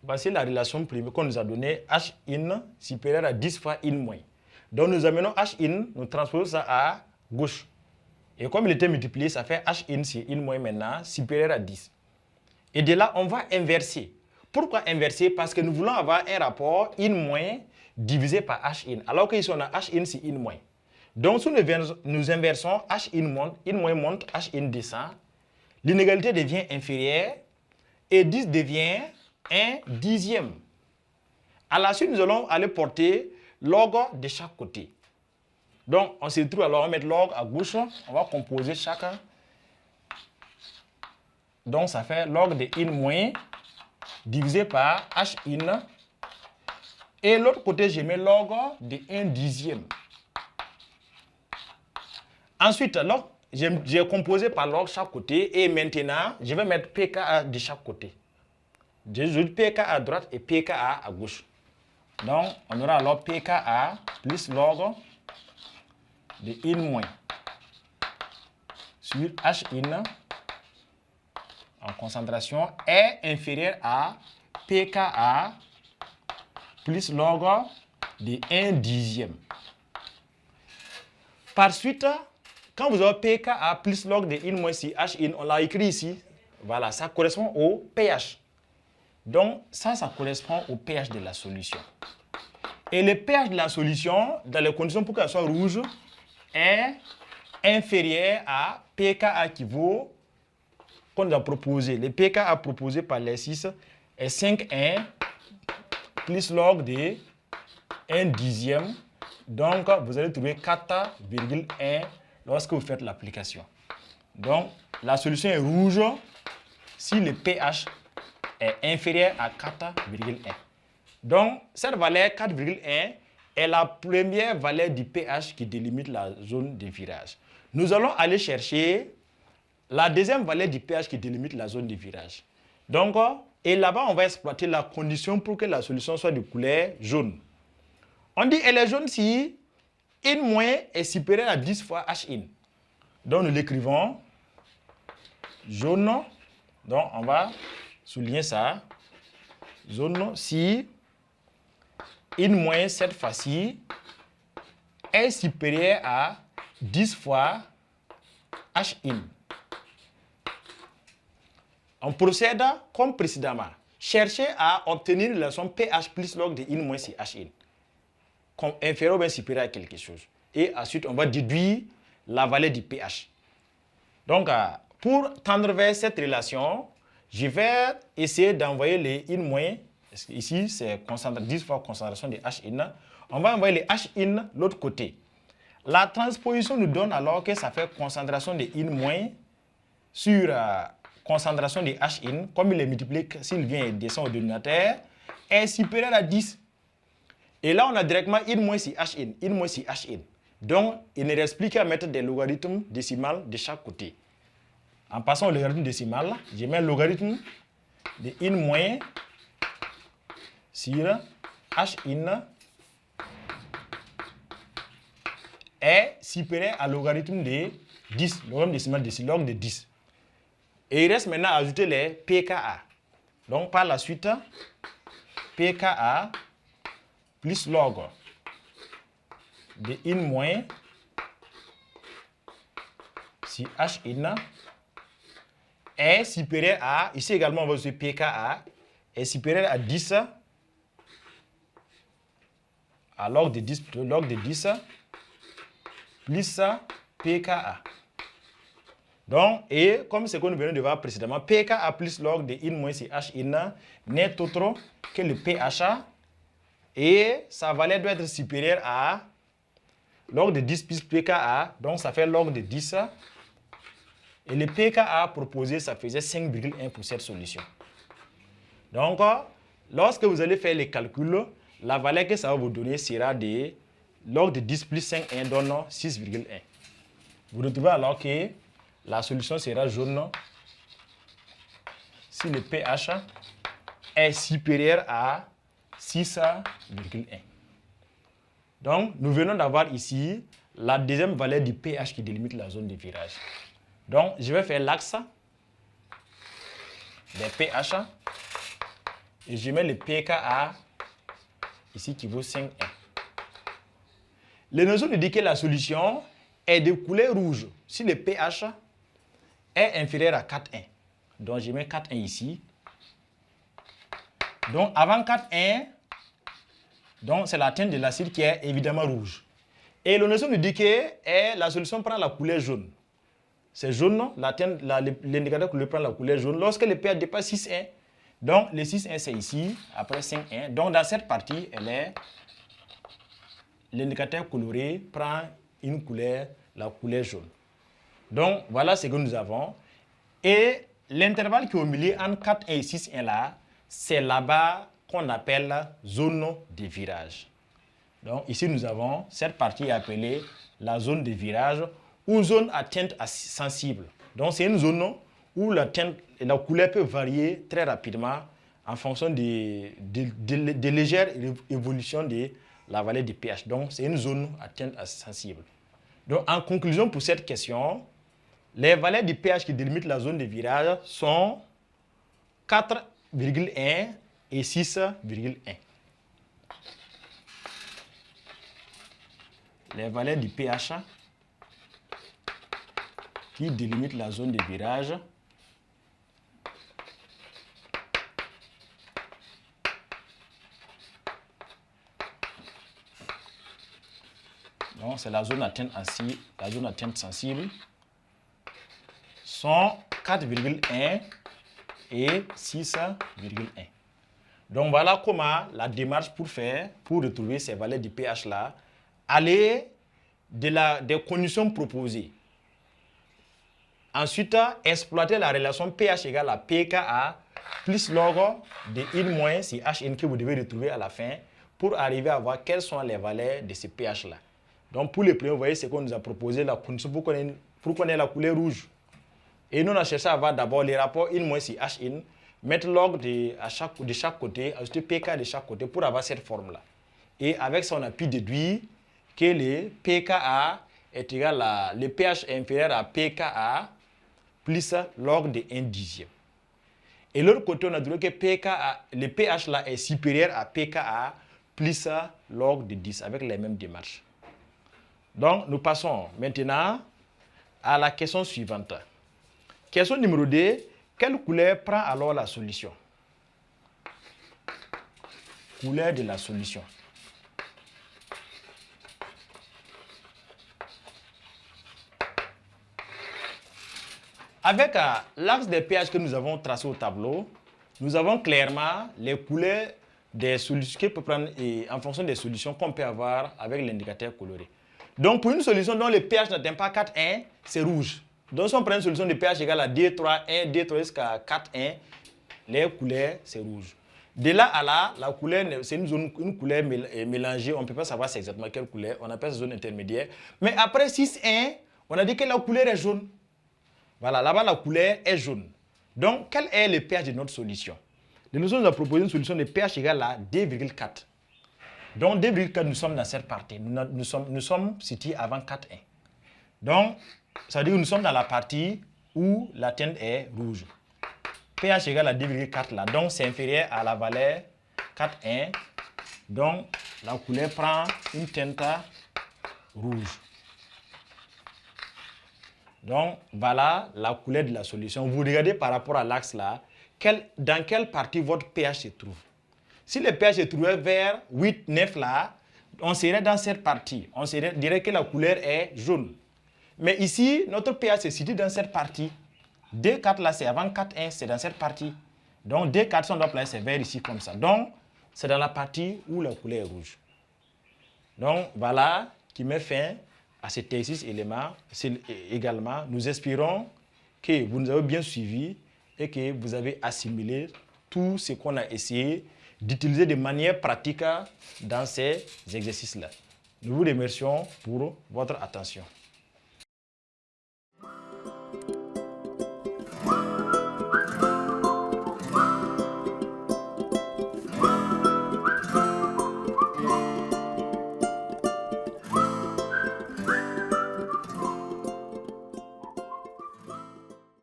voici la relation privée qu'on nous a donnée, H in supérieur à 10 fois in moins. Donc nous amenons H in, nous transposons ça à gauche. Et comme il était multiplié, ça fait H in sur in moins maintenant, supérieur à 10. Et de là, on va inverser. Pourquoi inverser? Parce que nous voulons avoir un rapport in moins divisé par H in. Alors qu'ici, on a H in sur in moins. Donc, si nous inversons, H in moins monte, H in descend. L'inégalité devient inférieure et 10 devient 1/10. À la suite, nous allons aller porter log de chaque côté. Donc, on se retrouve, alors on va mettre log à gauche, on va composer chacun. Donc, ça fait log de in moins divisé par H in. Et l'autre côté, je mets log de 1/10. Ensuite, j'ai composé par log chaque côté. Et maintenant, je vais mettre pKa de chaque côté. J'ajoute pKa à droite et pKa à gauche. Donc, on aura alors pKa plus log de in moins sur H in en concentration est inférieur à pKa plus log de 1/10. Par suite, quand vous avez pKa plus log de in moins sur H in, on l'a écrit ici. Voilà, ça correspond au pH. Donc, ça correspond au pH de la solution. Et le pH de la solution, dans les conditions pour qu'elle soit rouge, est inférieur à pKa qui vaut, qu'on nous a proposé. Le pKa proposé par l'exercice est 5,1 plus log de 1/10. Donc, vous allez trouver 4,1 lorsque vous faites l'application. Donc, la solution est rouge si le pH est inférieur à 4,1. Donc, cette valeur 4,1 est la première valeur du pH qui délimite la zone de virage. Nous allons aller chercher la deuxième valeur du pH qui délimite la zone de virage. Donc, et là-bas, on va exploiter la condition pour que la solution soit de couleur jaune. On dit elle est jaune si in moins est supérieur à 10 fois H in. Donc, nous l'écrivons jaune. Donc, on va souligner ça. Jaune si in moins cette fois-ci est supérieur à 10 fois H in. On procède comme précédemment. Cherchez à obtenir la somme pH plus log de in moins sur H in. Comme inférieur ou bien supérieur à quelque chose. Et ensuite, on va déduire la valeur du pH. Donc, pour tendre vers cette relation, je vais essayer d'envoyer les in moins. Ici, c'est 10 fois concentration de H in. On va envoyer les H in l'autre côté. La transposition nous donne alors que ça fait concentration de in moins sur concentration de H in. Comme il est multiplié, s'il vient et descend au dénominateur, est supérieur à 10. Et là, on a directement in moins sur H in, in moins sur H in. Donc, il ne reste plus qu'à mettre des logarithmes décimales de chaque côté. En passant au logarithme décimal, je mets le logarithme de in moins sur H in est supérieur à logarithme de 10, logarithme décimal de log de 10. Et il reste maintenant à ajouter les pKa. Donc, par la suite, pKa plus log de in moins si H in est supérieur à, ici également on va utiliser pKa, est supérieur à 10, à log de 10, plutôt log de 10, plus pKa. Donc, et comme ce que nous venons de voir précédemment, pKa plus log de in moins si H in n'est autre que le pH et sa valeur doit être supérieure à log de 10 plus pKa, donc ça fait log de 10. Et le pKa proposé, ça faisait 5,1 pour cette solution. Donc, lorsque vous allez faire les calculs, la valeur que ça va vous donner sera de log de 10 plus 5,1 donne 6,1. Vous retrouvez alors que la solution sera jaune si le pH est supérieur à 6,1. Donc, nous venons d'avoir ici la deuxième valeur du pH qui délimite la zone de virage. Donc, je vais faire l'axe des pH Et je mets le pKa ici qui vaut 5,1. Les notions nous disent que la solution est de couleur rouge si le pH est inférieur à 4,1. Donc je mets 4,1 ici. Donc avant 4,1, donc c'est la teinte de l'acide qui est évidemment rouge. Et la notion nous dit que la solution prend la couleur jaune. C'est jaune, l'indicateur couleur prend la couleur jaune lorsque le pH dépasse 6,1. Donc le 6,1 c'est ici, après 5,1. Donc dans cette partie, l'indicateur coloré prend une couleur, la couleur jaune. Donc voilà ce que nous avons. Et l'intervalle qui est au milieu entre 4,1 et 6,1 là, c'est là-bas qu'on appelle zone de virage. Donc ici nous avons cette partie appelée la zone de virage ou zone à teinte sensible. Donc c'est une zone où la couleur peut varier très rapidement en fonction de légères évolutions de la valeur du pH. Donc c'est une zone à teinte sensible. Donc en conclusion pour cette question, les valeurs du pH qui délimitent la zone de virage sont 4,1 et 6,1. Les valeurs du pH qui délimitent la zone de virage donc c'est la zone à teinte sensible, sont 4,1 et 6,1. Donc voilà comment la démarche pour retrouver ces valeurs du pH là, aller des conditions proposées. Ensuite, exploiter la relation pH égale à pKa plus log de in moins si Hn que vous devez retrouver à la fin pour arriver à voir quelles sont les valeurs de ce pH là. Donc pour le premier, vous voyez ce qu'on nous a proposé, la condition pour qu'on ait la couleur rouge. Et nous, on a cherché à voir d'abord les rapports in moins si Hn, mettre log de chaque côté, ajouter pK de chaque côté pour avoir cette forme-là. Et avec ça, on a pu déduire que le pKa est égal à, le pH est inférieur à pKa plus log de 1 dixième. Et l'autre côté, on a déduit que le pH là est supérieur à pKa plus log de 10 avec les mêmes démarches. Donc, nous passons maintenant à la question suivante. Question numéro 2. Quelle couleur prend alors la solution? Couleur de la solution. Avec l'axe des pH que nous avons tracé au tableau, nous avons clairement les couleurs des solutions qui peuvent prendre en fonction des solutions qu'on peut avoir avec l'indicateur coloré. Donc pour une solution dont le pH n'atteint pas 4,1, c'est rouge. Donc si on prend une solution de pH égale à D3,1, D3 jusqu'à 4,1, les couleurs c'est rouge. De là à là, la couleur, c'est une couleur mélangée, on ne peut pas savoir c'est exactement quelle couleur, on appelle ça zone intermédiaire. Mais après 6,1, on a dit que la couleur est jaune. Voilà, là-bas la couleur est jaune. Donc quel est le pH de notre solution? Le nous a proposé une solution de pH égale à 2,4. Donc 2,4, nous sommes dans cette partie. Nous sommes situés avant 4,1. Donc, ça veut dire que nous sommes dans la partie où la teinte est rouge. pH égale à 2,4 là. Donc, c'est inférieur à la valeur 4,1. Donc, la couleur prend une teinte rouge. Donc, voilà la couleur de la solution. Vous regardez par rapport à l'axe là, dans quelle partie votre pH se trouve. Si le pH se trouvait vers 8, 9 là, on serait dans cette partie. On dirait que la couleur est jaune. Mais ici, notre pH se situe dans cette partie. 2,4 là, c'est avant 4,1, c'est dans cette partie. Donc 2,4, si on doit placer, c'est vers ici comme ça. Donc, c'est dans la partie où la couleur est rouge. Donc, voilà qui met fin à cet exercice également. Nous espérons que vous nous avez bien suivis et que vous avez assimilé tout ce qu'on a essayé d'utiliser de manière pratique dans ces exercices-là. Nous vous remercions pour votre attention.